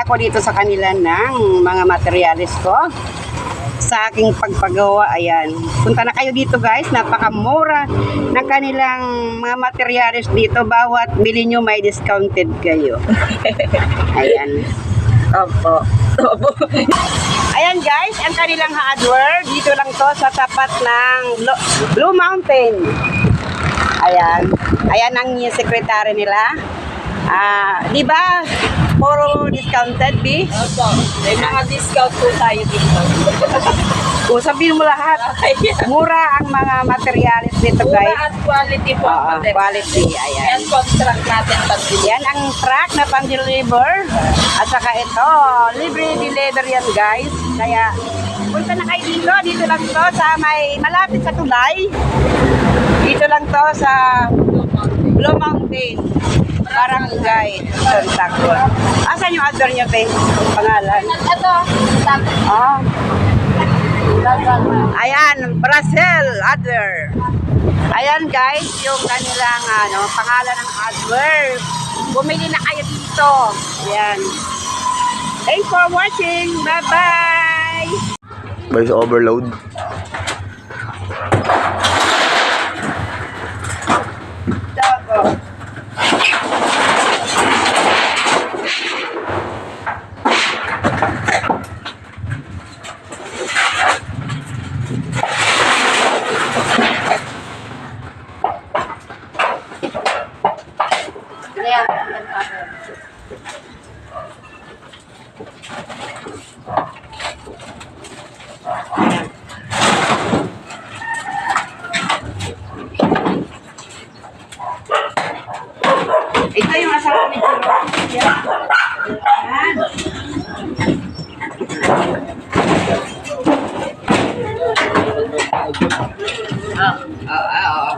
ako dito sa kanila ng mga materialis ko. Sa aking pagpagawa, ayan. Punta na kayo dito guys, napakamura ng kanilang mga materialis dito. Bawat bili nyo may discounted kayo. Ayan. Opo. Opo. Ayan guys, ang kanilang hardware. Dito lang to sa tapat ng Blue Mountain. Ayan. Ayan ang secretary nila. Di ba? Puro discounted, B? Opo. May mga discount po tayo dito. Sabihin mo lahat. Mura ang mga materialis dito, Mura guys. at quality po. Quality, ayan. Yan po ang truck natin pag-deliver. Yan ang truck na pang-deliver. At saka ito, libre deliver yan, guys. Kaya, punta na kayo dito. Dito lang to sa may malapit sa tulay. Dito lang to sa Blue Mountain. Barangay Santa Cruz. Asan yung adder niya, Ben? Pangalan? Ito. Ayan, Brazil adder. Ayan guys, yung kanilang pangalan ng adder. Bumili na kayo dito. Ayan. Thanks for watching. Bye-bye. Voice overload. Ito yung asawa ni Juro. Yan. Oo.